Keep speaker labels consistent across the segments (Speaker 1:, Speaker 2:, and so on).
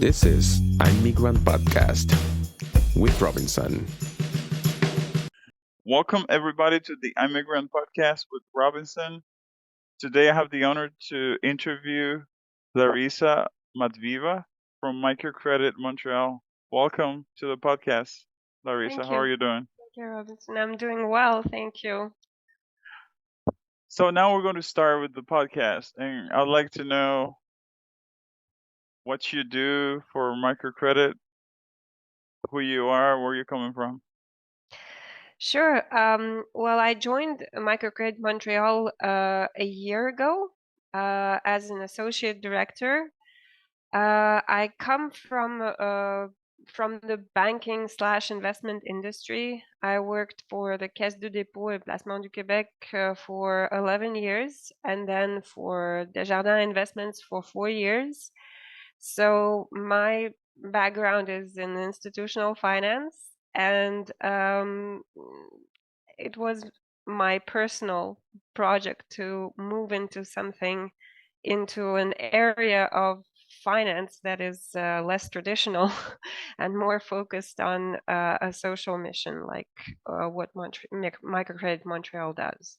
Speaker 1: This is Immigrant Podcast with Robinson.
Speaker 2: Welcome, everybody, to the Immigrant Podcast with Robinson. Today, I have the honor to interview Larissa Matveeva from Microcredit Montreal. Welcome to the podcast, Larissa.
Speaker 3: Thank
Speaker 2: How are
Speaker 3: you.
Speaker 2: you doing?
Speaker 3: Thank you, Robinson. I'm doing well, thank you.
Speaker 2: So now we're going to start with the podcast, and I'd like to know what you do for microcredit, who you are, where you're coming from.
Speaker 3: Sure. Well, I joined Microcredit Montreal a year ago as an associate director. I come from the banking / investment industry. I worked for the Caisse de dépôt et placement du Québec for 11 years, and then for Desjardins Investments for 4 years. So my background is in institutional finance, and it was my personal project to move into an area of finance that is less traditional and more focused on a social mission, like what Microcredit Montreal does.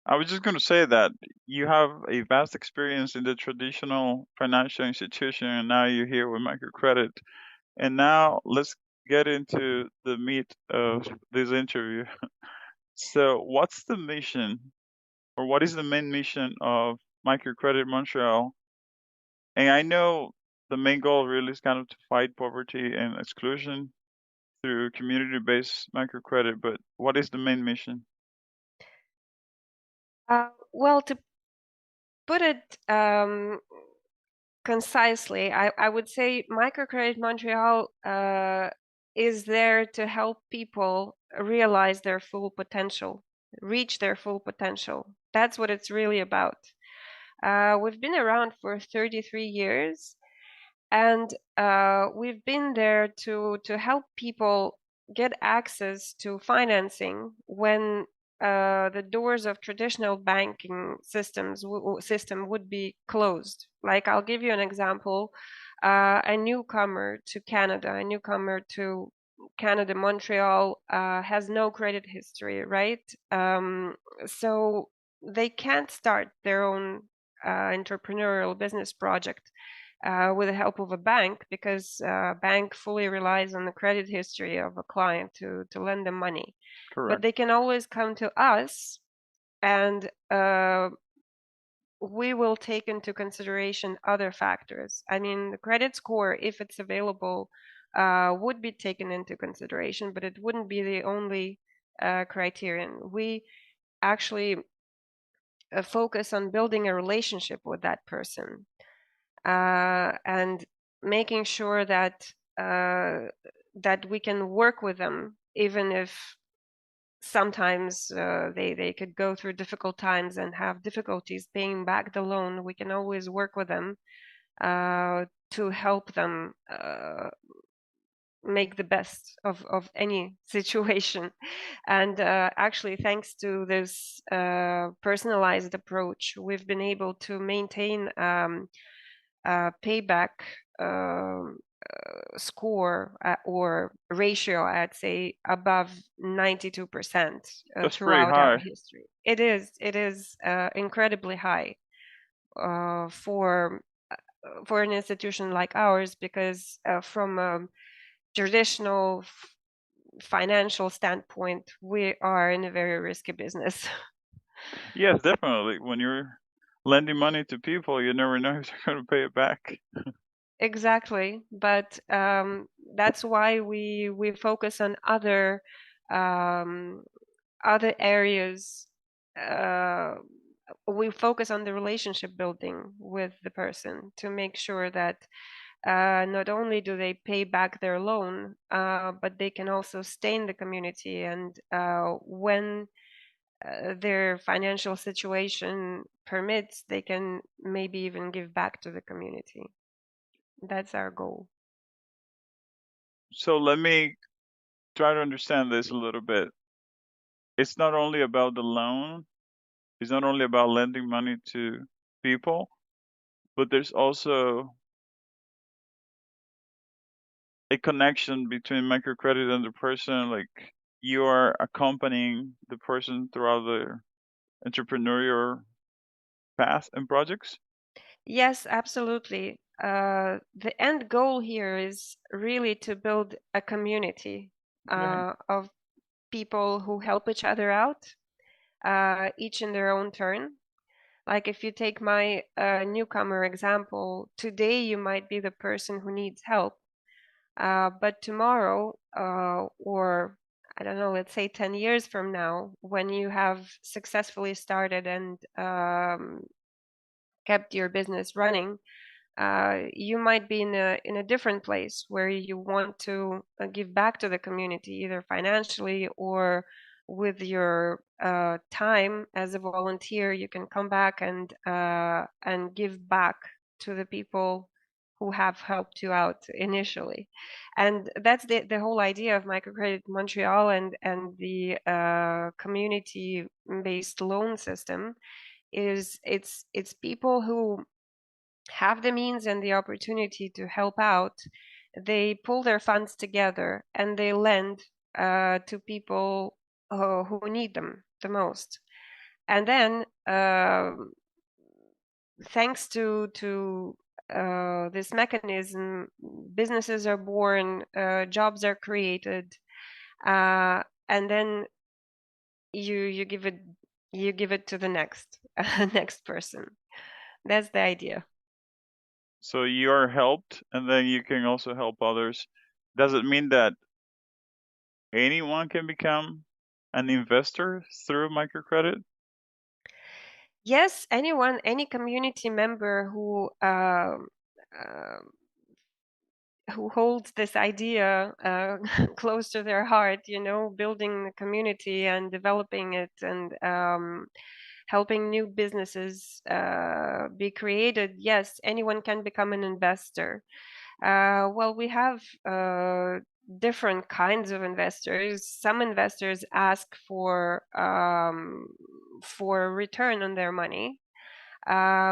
Speaker 2: I was just going to say that you have a vast experience in the traditional financial institution, and now you're here with microcredit. And now let's get into the meat of this interview. So, what's the mission, or what is the main mission of Microcredit Montreal? And I know the main goal really is kind of to fight poverty and exclusion through community-based microcredit, but what is the main mission?
Speaker 3: Well, to put it concisely, I would say Microcredit Montreal is there to help people realize their full potential, reach their full potential. That's what it's really about. We've been around for 33 years, and we've been there to help people get access to financing when the doors of traditional banking system would be closed. Like, I'll give you an example. A newcomer to Canada, Montreal, has no credit history, right? So they can't start their own entrepreneurial business project with the help of a bank, because a bank fully relies on the credit history of a client to lend them money.
Speaker 2: Correct.
Speaker 3: But they can always come to us, and we will take into consideration other factors. I mean, the credit score, if it's available, would be taken into consideration, but it wouldn't be the only criterion. We actually focus on building a relationship with that person, and making sure that we can work with them, even if sometimes they could go through difficult times and have difficulties paying back the loan. We can always work with them to help them make the best of any situation. And actually, thanks to this personalized approach, we've been able to maintain payback score or ratio, I'd say, above 92% throughout our history. It is incredibly high for an institution like ours, because from a traditional financial standpoint, we are in a very risky business.
Speaker 2: Yes, definitely. When you're lending money to people, you never know if they're going to pay it back.
Speaker 3: Exactly, but that's why we focus on other areas. We focus on the relationship building with the person to make sure that not only do they pay back their loan, but they can also stay in the community, and when their financial situation permits, they can maybe even give back to the community. That's our goal.
Speaker 2: So let me try to understand this a little bit. It's not only about the loan, it's not only about lending money to people, but there's also a connection between microcredit and the person, like you are accompanying the person throughout the entrepreneurial path and projects?
Speaker 3: Yes, absolutely. The end goal here is really to build a community
Speaker 2: Okay.
Speaker 3: of people who help each other out, each in their own turn. Like if you take my newcomer example, today you might be the person who needs help, but tomorrow, or I don't know, let's say 10 years from now, when you have successfully started and kept your business running, you might be in a different place where you want to give back to the community, either financially or with your time as a volunteer. You can come back and give back to the people who have helped you out initially, and that's the whole idea of Microcredit Montreal and the community-based loan system. Is it's people who have the means and the opportunity to help out. They pull their funds together and they lend to people who need them the most. And then, thanks to this mechanism, businesses are born, jobs are created, and then you give it to the next next person. That's the idea.
Speaker 2: So you are helped, and then you can also help others. Does it mean that anyone can become an investor through microcredit?
Speaker 3: Yes, anyone, any community member who holds this idea close to their heart, building the community and developing it and helping new businesses be created. Yes, anyone can become an investor. Well, we have different kinds of investors. Some investors ask for return on their money,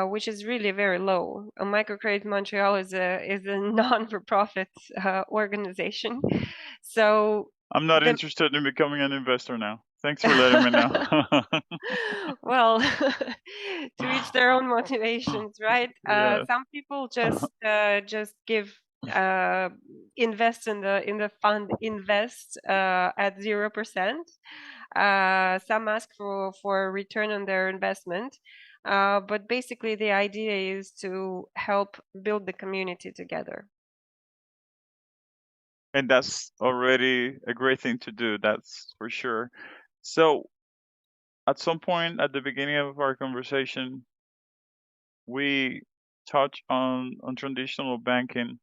Speaker 3: which is really very low. Microcredit Montreal is a non-for-profit organization, so
Speaker 2: I'm not
Speaker 3: the
Speaker 2: interested in becoming an investor now. Thanks for letting me know.
Speaker 3: well, to each their own motivations, right?
Speaker 2: Yeah.
Speaker 3: Some people just give invest in the fund, invest at 0%. Some ask for a return on their investment, but basically the idea is to help build the community together.
Speaker 2: And that's already a great thing to do, that's for sure. So at some point at the beginning of our conversation, we touch on traditional banking.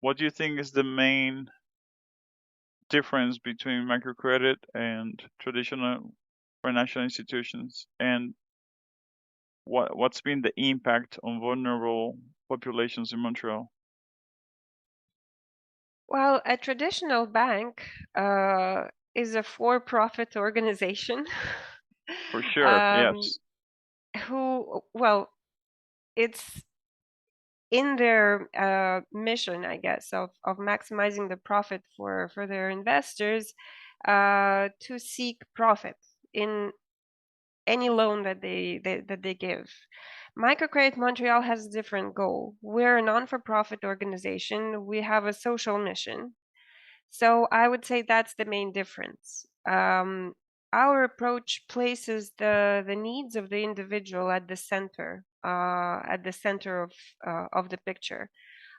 Speaker 2: What do you think is the main difference between microcredit and traditional financial institutions, and what's been the impact on vulnerable populations in Montreal?
Speaker 3: Well, a traditional bank is a for-profit organization
Speaker 2: For sure,
Speaker 3: um,
Speaker 2: yes.
Speaker 3: well, it's in their mission, I guess, of maximizing the profit for their investors, to seek profit in any loan that they give. Microcredit Montreal has a different goal. We're a non-for-profit organization. We have a social mission. So I would say that's the main difference. Our approach places the needs of the individual at the center of the picture.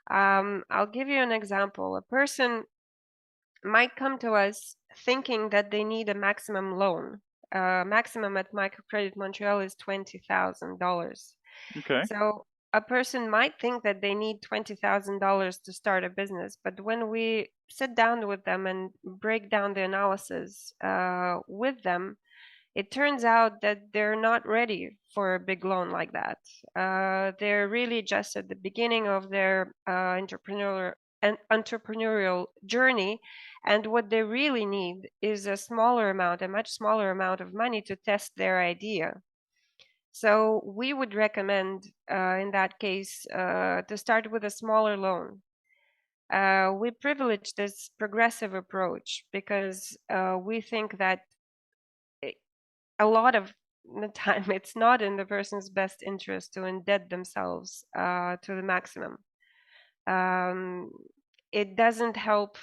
Speaker 3: I'll give you an example. A person might come to us thinking that they need a maximum loan. Maximum at Microcredit Montreal is $20,000.
Speaker 2: Okay.
Speaker 3: So a person might think that they need $20,000 to start a business, but when we sit down with them and break down the analysis with them, it turns out that they're not ready for a big loan like that. They're really just at the beginning of their entrepreneurial journey, and what they really need is a much smaller amount of money to test their idea. So we would recommend, in that case, to start with a smaller loan. we privilege this progressive approach because we think that a lot of the time it's not in the person's best interest to indebt themselves to the maximum. It doesn't help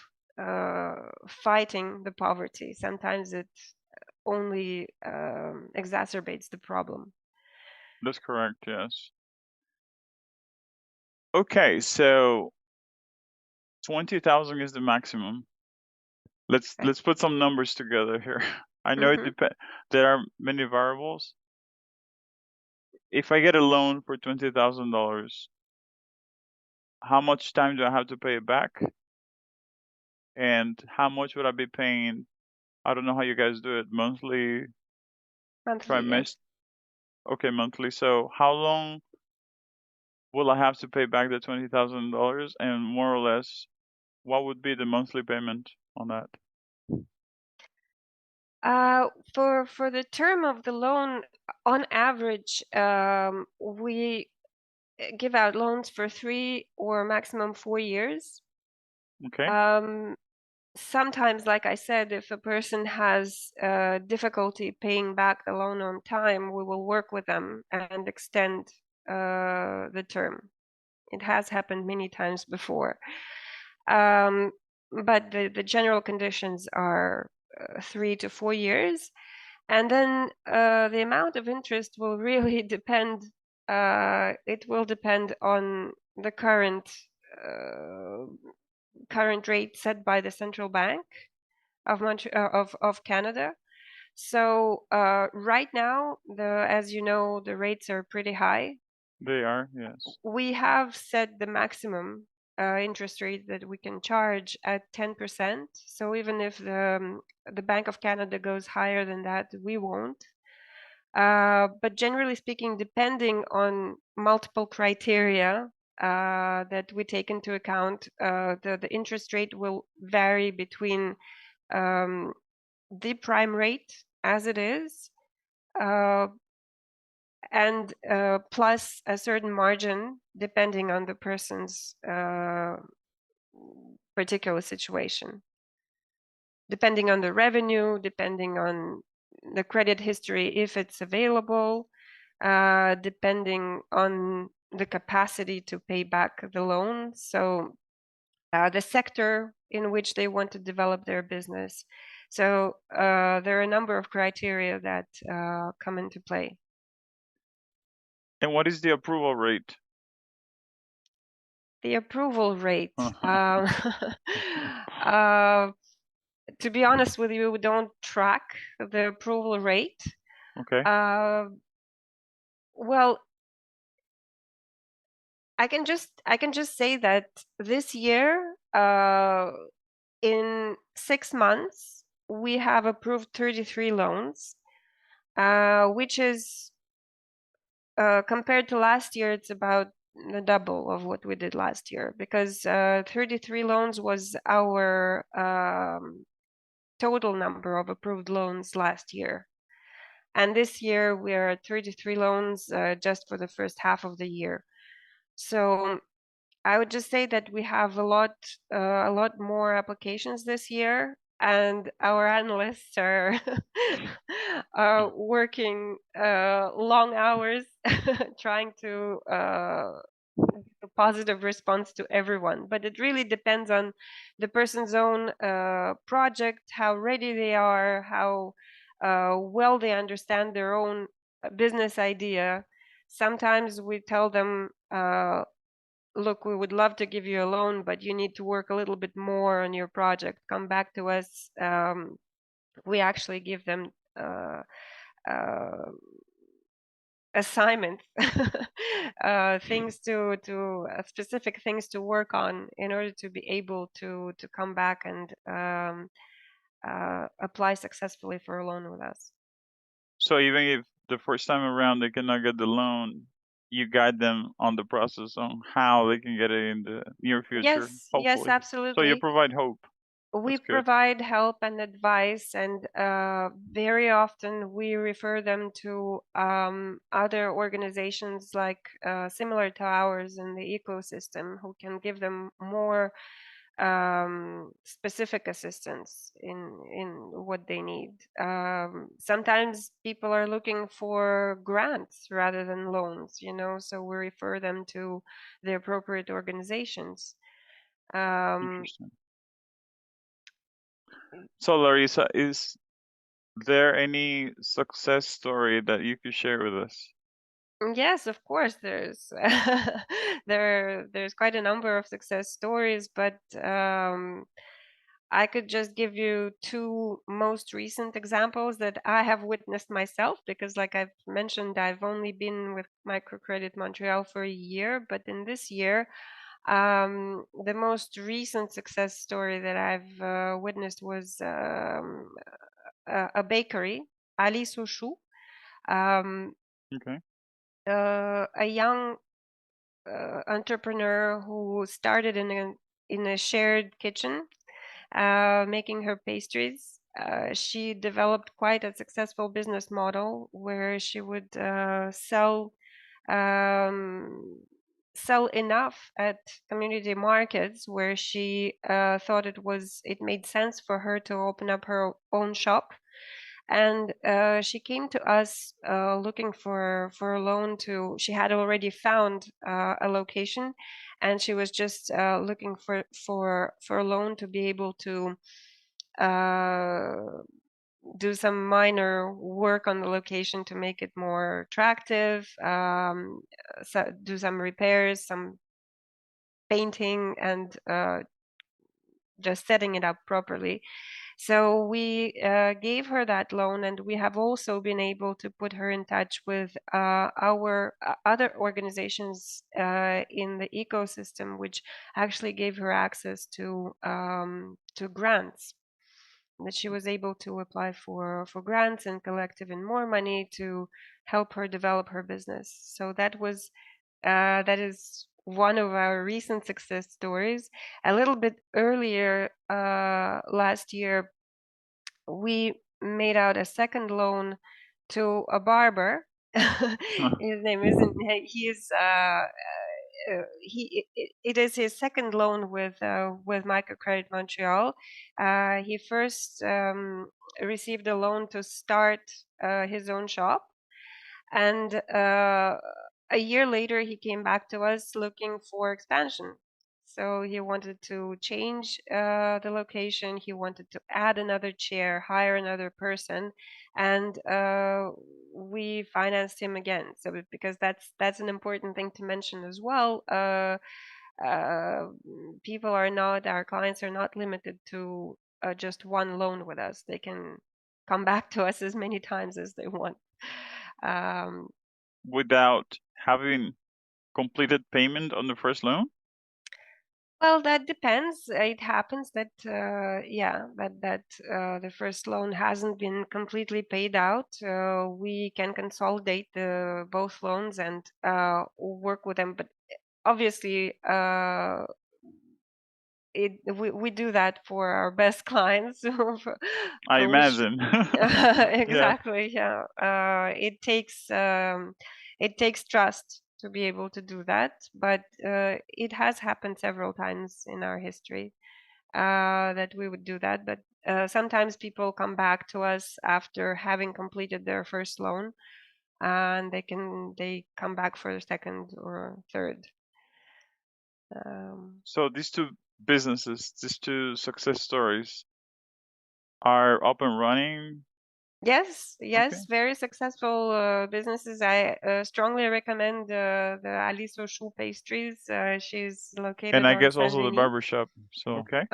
Speaker 3: fighting the poverty. Sometimes it only exacerbates the problem.
Speaker 2: That's correct, yes. Okay, so 20,000 is the maximum. Let's put some numbers together here. I know it depends. There are many variables. If I get a loan for $20,000, how much time do I have to pay it back? And how much would I be paying? I don't know how you guys do it, monthly,
Speaker 3: Monthly, yes.
Speaker 2: Okay, monthly. So how long will I have to pay back the $20,000? And more or less, what would be the monthly payment on that?
Speaker 3: For the term of the loan, on average, we give out loans for 3 or maximum 4 years.
Speaker 2: Okay.
Speaker 3: Sometimes, like I said, if a person has difficulty paying back the loan on time, we will work with them and extend the term. It has happened many times before. But the general conditions are 3 to 4 years. And then the amount of interest will really depend. It will depend on the current rate set by the central bank of Canada. So right now, as you know, the rates are pretty high.
Speaker 2: They are, yes.
Speaker 3: We have set the maximum interest rate that we can charge at 10%. So even if the Bank of Canada goes higher than that, we won't. But generally speaking, depending on multiple criteria that we take into account, the interest rate will vary between the prime rate as it is and plus a certain margin depending on the person's particular situation, depending on the revenue, depending on the credit history if it's available, depending on the capacity to pay back the loan. So the sector in which they want to develop their business. So there are a number of criteria that come into play.
Speaker 2: And what is the approval rate?
Speaker 3: The approval rate. To be honest with you, we don't track the approval rate.
Speaker 2: Okay.
Speaker 3: Well, I can just say that this year, in 6 months, we have approved 33 loans, which is compared to last year, it's about the double of what we did last year, because 33 loans was our total number of approved loans last year. And this year we are at 33 loans just for the first half of the year. So I would just say that we have a lot more applications this year, and our analysts are working long hours trying to a positive response to everyone. But it really depends on the person's own project, how ready they are, how well they understand their own business idea. Sometimes we tell them, look, we would love to give you a loan, but you need to work a little bit more on your project. Come back to us. We actually give them assignments, things to specific things to work on in order to be able to come back and apply successfully for a loan with us.
Speaker 2: So even if the first time around they cannot get the loan, you guide them on the process on how they can get it in the near future.
Speaker 3: Yes, absolutely.
Speaker 2: So you provide hope.
Speaker 3: We provide help and advice, and very often we refer them to other organizations like similar to ours in the ecosystem, who can give them more specific assistance in what they need. Sometimes people are looking for grants rather than loans, so we refer them to the appropriate organizations.
Speaker 2: Interesting. So Larissa, is there any success story that you could share with us?
Speaker 3: Yes, of course, there's quite a number of success stories, but I could just give you two most recent examples that I have witnessed myself, because like I've mentioned, I've only been with Microcredit Montreal for a year, but in this year, the most recent success story that I've witnessed was a bakery, Ô Choux.
Speaker 2: Okay.
Speaker 3: A young entrepreneur who started in a shared kitchen, making her pastries. She developed quite a successful business model where she would sell enough at community markets where she thought it made sense for her to open up her own shop. And she came to us looking for a loan to. She had already found a location, and she was just looking for a loan to be able to do some minor work on the location to make it more attractive, do some repairs, some painting, and just setting it up properly. So we gave her that loan, and we have also been able to put her in touch with our other organizations in the ecosystem, which actually gave her access to grants. That she was able to apply for grants and collect even more money to help her develop her business. So that is one of our recent success stories. A little bit earlier last year, we made out a second loan to a barber. His name isn't. He is. It is his second loan with Microcredit Montreal. He first received a loan to start his own shop, and a year later he came back to us looking for expansion. So he wanted to change the location. He wanted to add another chair, hire another person, and we financed him again. So because that's an important thing to mention as well. People are not, our clients are not limited to just one loan with us. They can come back to us as many times as they want.
Speaker 2: Without having completed payment on the first loan?
Speaker 3: Well, that depends. It happens that the first loan hasn't been completely paid out. We can consolidate both loans and work with them. But obviously, we do that for our best clients.
Speaker 2: I imagine.
Speaker 3: Exactly. Yeah. It takes trust to be able to do that, but it has happened several times in our history that we would do that. But sometimes people come back to us after having completed their first loan, and they come back for a second or third.
Speaker 2: So these two businesses, these two success stories, are up and running?
Speaker 3: Yes,
Speaker 2: Okay.
Speaker 3: very successful businesses. I strongly recommend the Alice Ô Choux pastries. She's located
Speaker 2: And I
Speaker 3: on
Speaker 2: guess also the
Speaker 3: Saint-Denis.
Speaker 2: barbershop. So okay.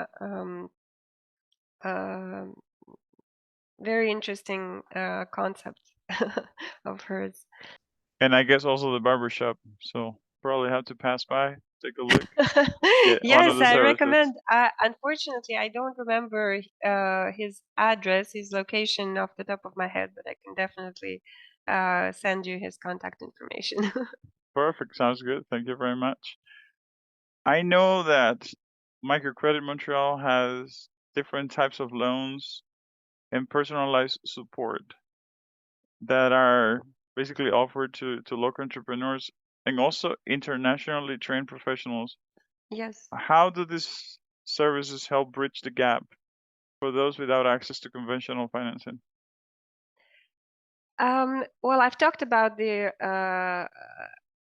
Speaker 3: Very interesting concept of hers.
Speaker 2: And I guess also the barbershop. So probably have to pass by, take a look. Get one of
Speaker 3: Yes,
Speaker 2: the
Speaker 3: I
Speaker 2: services.
Speaker 3: recommend. Unfortunately, I don't remember his address, his location off the top of my head, but I can definitely send you his contact information.
Speaker 2: Perfect. Sounds good. Thank you very much. I know that Microcredit Montreal has different types of loans and personalized support that are basically offered to local entrepreneurs and also internationally trained professionals.
Speaker 3: Yes.
Speaker 2: How do these services help bridge the gap for those without access to conventional financing?
Speaker 3: Well, I've talked about the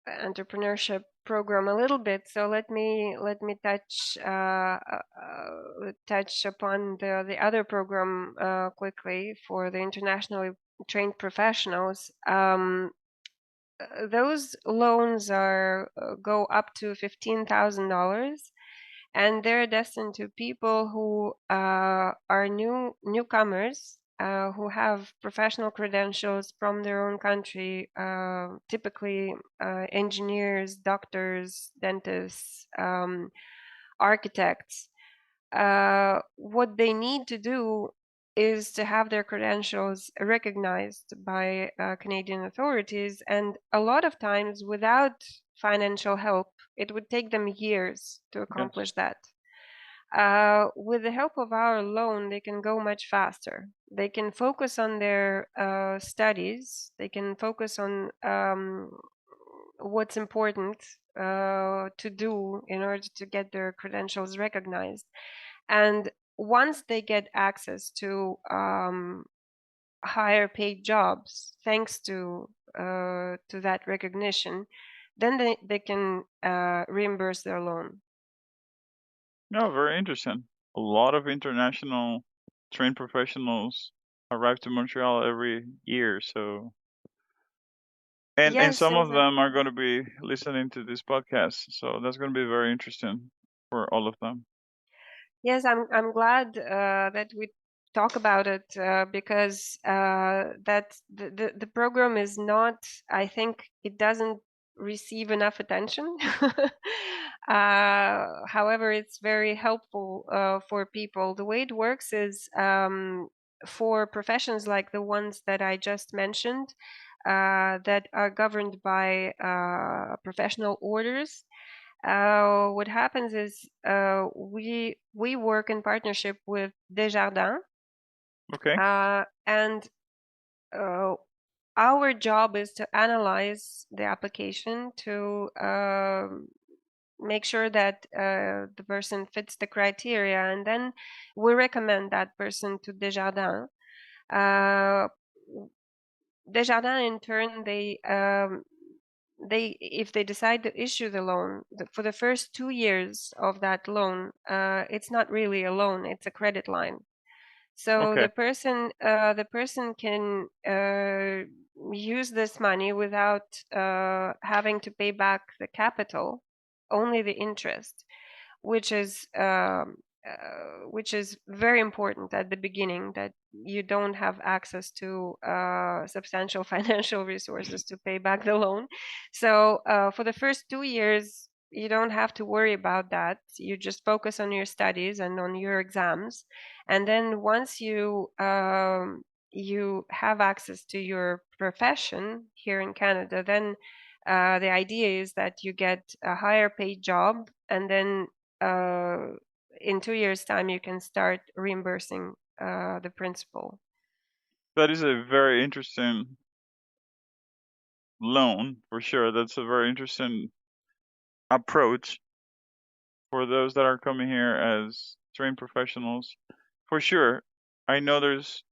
Speaker 3: entrepreneurship program a little bit, so let me touch upon the other program quickly for the internationally trained professionals. Those loans are go up to $15,000, and they're destined to people who are newcomers who have professional credentials from their own country, typically engineers, doctors, dentists, architects. What they need to do is to have their credentials recognized by Canadian authorities, and a lot of times without financial help, it would take them years to accomplish that. With the help of our loan, they can go much faster. They can focus on their studies. They can focus on what's important to do in order to get their credentials recognized. And once they get access to higher paid jobs, thanks to that recognition, then they can reimburse their loan.
Speaker 2: No, very interesting. A lot of international trained professionals arrive to Montreal every year, so and
Speaker 3: Yes,
Speaker 2: some of
Speaker 3: exactly.
Speaker 2: them are going to be listening to this podcast, so that's going to be very interesting for all of them.
Speaker 3: Yes, I'm glad that we talk about it because that the program is not. I think it doesn't receive enough attention. However, it's very helpful for people. The way it works is for professions like the ones that I just mentioned that are governed by professional orders. What happens is we work in partnership with Desjardins,
Speaker 2: Okay.
Speaker 3: and our job is to analyze the application to make sure that the person fits the criteria, and then we recommend that person to Desjardins. Desjardins, in turn, if they decide to issue the loan for the first 2 years of that loan, it's not really a loan; it's a credit line. So
Speaker 2: Okay.
Speaker 3: the person can use this money without having to pay back the capital, only the interest, which is very important at the beginning, that you don't have access to substantial financial resources to pay back the loan. So for the first 2 years, you don't have to worry about that. You just focus on your studies and on your exams. And then once you have access to your profession here in Canada, then the idea is that you get a higher paid job, and then in 2 years' time, you can start reimbursing the principal.
Speaker 2: That is a very interesting loan for sure. That's a very interesting approach for those that are coming here as trained professionals. For sure, I know there's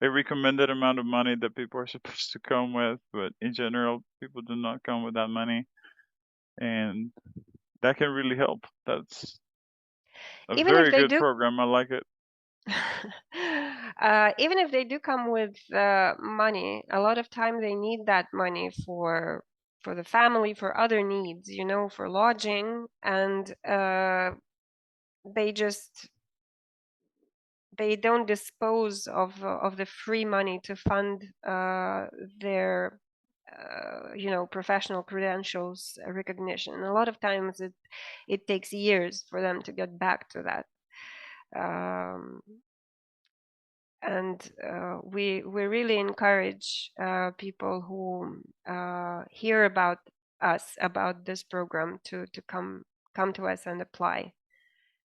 Speaker 2: a recommended amount of money that people are supposed to come with, but in general, people do not come with that money, and that can really help. That's a
Speaker 3: Even if
Speaker 2: very
Speaker 3: they
Speaker 2: good
Speaker 3: do,
Speaker 2: program. I like it.
Speaker 3: even if they do come with money, a lot of time they need that money for the family, for other needs, for lodging, and they don't dispose of the free money to fund their professional credentials recognition. A lot of times it takes years for them to get back to that. And we really encourage people who hear about us, about this program, to come to us and apply.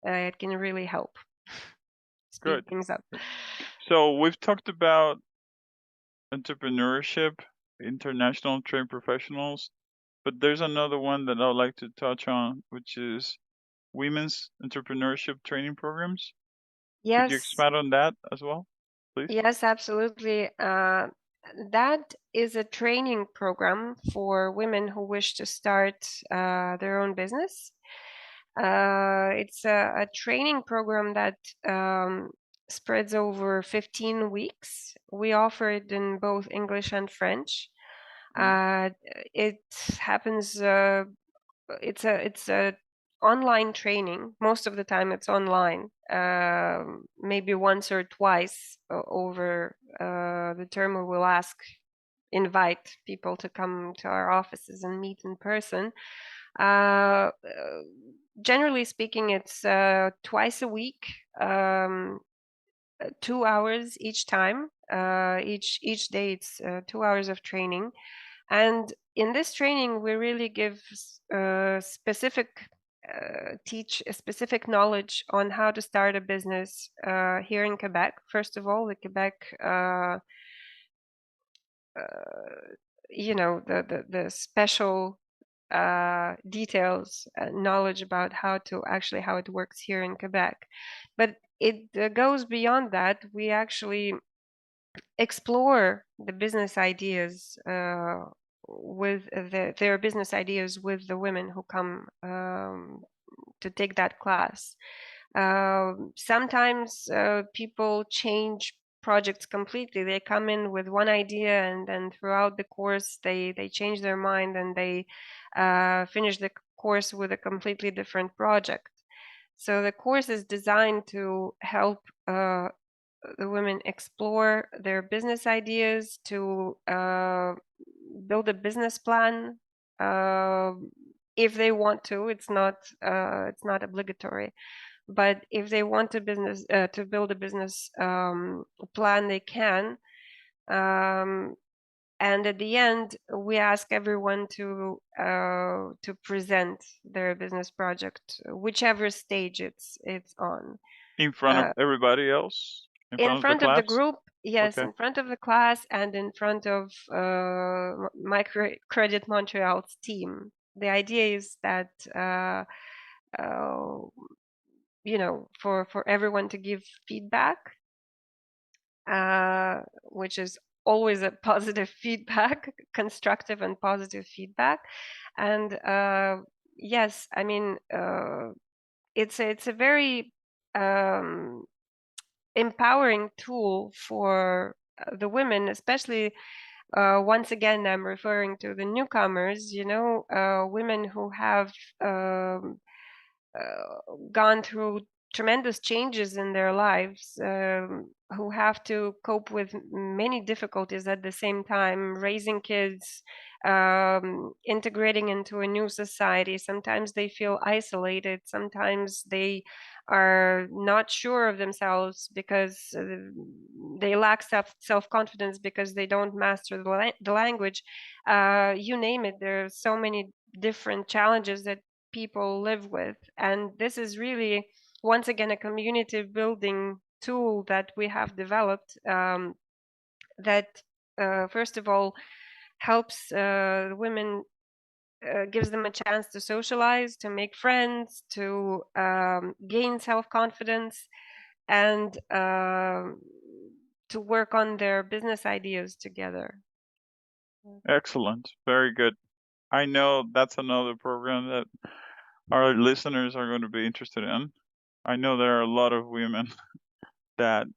Speaker 3: It can really help speed
Speaker 2: Good.
Speaker 3: things up.
Speaker 2: So we've talked about entrepreneurship, international trained professionals, but there's another one that I'd like to touch on, which is women's entrepreneurship training programs. Could you
Speaker 3: Yes,
Speaker 2: expand on that as well, please?
Speaker 3: yes, absolutely. That is a training program for women who wish to start their own business. It's a training program that spreads over 15 weeks. We offer it in both English and French. It happens. It's a online training. Most of the time, it's online. Maybe once or twice over the term, we will invite people to come to our offices and meet in person. Generally speaking, it's twice a week, 2 hours each time. Each day, it's 2 hours of training. And in this training, we really give teach a specific knowledge on how to start a business here in Quebec. First of all, the Quebec, the special details, knowledge about how it works here in Quebec. But it goes beyond that. We actually explore the business ideas with their business ideas with the women who come to take that class. Sometimes people change projects completely. They come in with one idea, and then throughout the course they change their mind, and they finish the course with a completely different project. So the course is designed to help the women explore their business ideas, to build a business plan if they want to. It's not obligatory, but if they want to build a business plan, they can. And at the end, we ask everyone to present their business project, whichever stage it's on.
Speaker 2: In front of everybody else?
Speaker 3: In front of the
Speaker 2: class?
Speaker 3: group, yes,
Speaker 2: Okay.
Speaker 3: in front of the class and in front of Microcredit Montreal's team. The idea is that for everyone to give feedback, which is always a positive feedback, constructive and positive feedback. And yes, I mean, it's a very empowering tool for the women, especially once again, I'm referring to the newcomers, women who have gone through tremendous changes in their lives, who have to cope with many difficulties at the same time, raising kids, integrating into a new society. Sometimes they feel isolated. Sometimes they are not sure of themselves because they lack self-confidence because they don't master the language. You name it. There are so many different challenges that people live with, and this is really, once again, a community building tool that we have developed, that first of all helps women, gives them a chance to socialize, to make friends, to gain self-confidence, and to work on their business ideas together.
Speaker 2: Excellent. Very good. I know that's another program that our listeners are going to be interested in. I know there are a lot of women that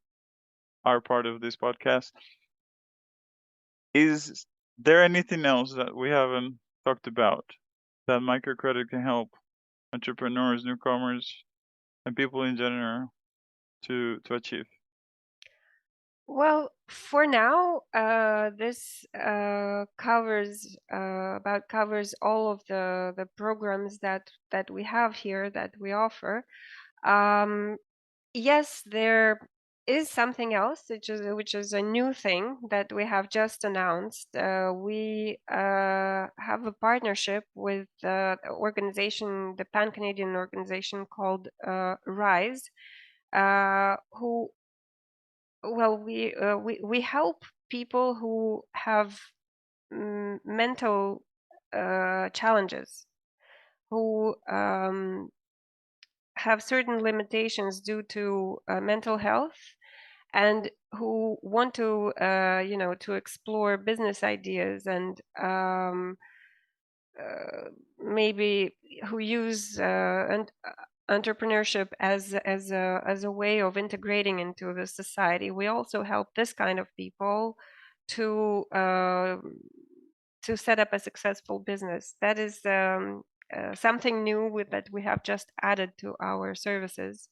Speaker 2: are part of this podcast. Is there anything else that we haven't talked about that microcredit can help entrepreneurs, newcomers, and people in general to achieve?
Speaker 3: Well, for now, this covers all of the programs that we have here, that we offer. Yes, there is something else, which is a new thing that we have just announced. We have a partnership with the organization, the Pan-Canadian organization called RISE, who, well, we help people who have mental challenges, who have certain limitations due to mental health, and who want to to explore business ideas, and maybe who use entrepreneurship as a way of integrating into the society. We also help this kind of people to set up a successful business. That is something new that we have just added to our services.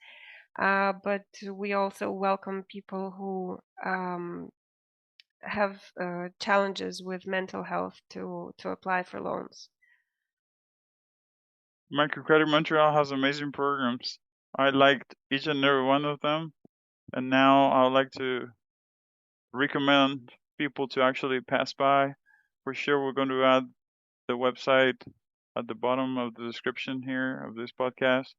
Speaker 3: But we also welcome people who have challenges with mental health to apply for loans.
Speaker 2: Microcredit Montreal has amazing programs. I liked each and every one of them, and now I would like to recommend people to actually pass by. For sure, we're going to add the website at the bottom of the description here of this podcast.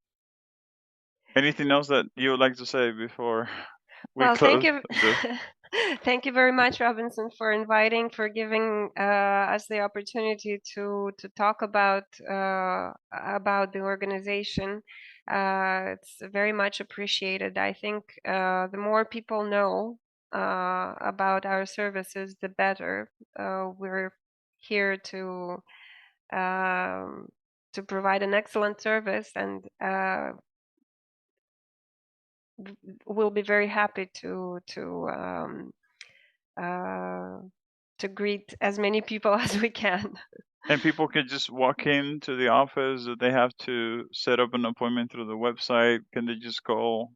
Speaker 2: Anything else that you would like to say before we
Speaker 3: Well,
Speaker 2: close?
Speaker 3: Thank you very much, Robinson, for giving us the opportunity to talk about the organization. It's very much appreciated. I think the more people know about our services, the better. We're here to provide an excellent service, and we'll be very happy to greet as many people as we can.
Speaker 2: And people can just walk into the office, or they have to set up an appointment through the website? Can they just call?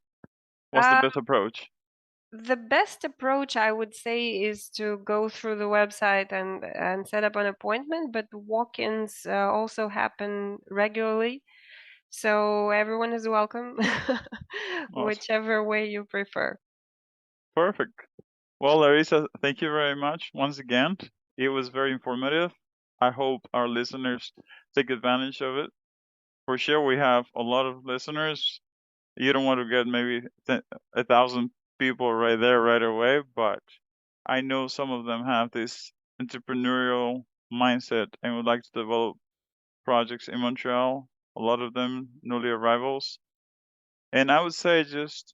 Speaker 2: What's the best approach?
Speaker 3: The best approach, I would say, is to go through the website and set up an appointment, but walk-ins also happen regularly. So everyone is welcome, whichever way you prefer.
Speaker 2: Perfect. Well, Larissa, thank you very much once again. It was very informative. I hope our listeners take advantage of it. For sure, we have a lot of listeners. You don't want to get maybe 1,000 people right there right away, but I know some of them have this entrepreneurial mindset and would like to develop projects in Montreal. A lot of them newly arrivals. And I would say just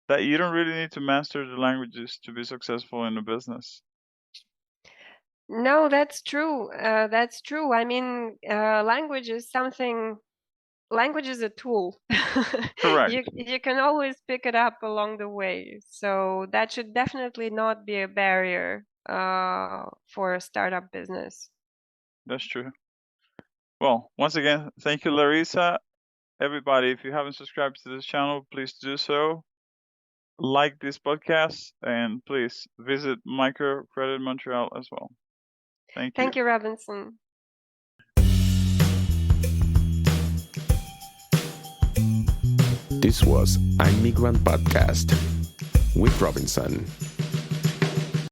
Speaker 2: that you don't really need to master the languages to be successful in a business.
Speaker 3: No, that's true. That's true. I mean, language is a tool.
Speaker 2: Correct.
Speaker 3: You can always pick it up along the way. So that should definitely not be a barrier for a startup business.
Speaker 2: That's true. Well, once again, thank you, Larissa. Everybody, if you haven't subscribed to this channel, please do so. Like this podcast, and please visit Microcredit Montreal as well. Thank you.
Speaker 3: Thank you, Robinson.
Speaker 1: This was Migrant Podcast with Robinson.